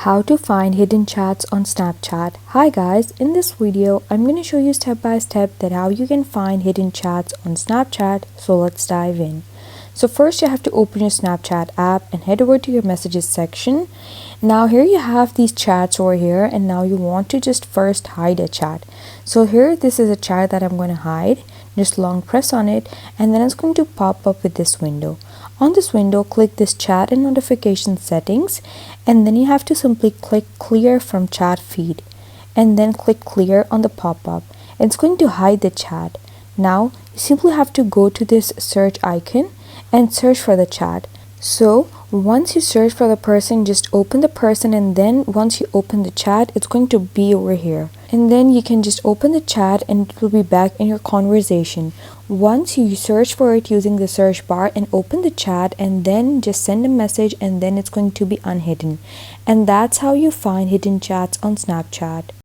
How to find hidden chats on Snapchat. Hi guys, in this video I'm going to show you step by step that how you can find hidden chats on Snapchat. So let's dive in. So first you have to open your Snapchat app and head over to your messages section. Now here you have these chats over here, and now you want to just first hide a chat. So here this is a chat that I'm going to hide. Just long press on it and then it's going to pop up with this window. On this window, click this chat and notification settings, and then you have to simply click clear from chat feed and then click clear on the pop-up. It's going to hide the chat. Now you simply have to go to this search icon and search for the chat. So once you search for the person, just open the person, and then once you open the chat, it's going to be over here. And then you can just open the chat and it will be back in your conversation. Once you search for it using the search bar and open the chat and then just send a message, and then it's going to be unhidden. And that's how you find hidden chats on Snapchat.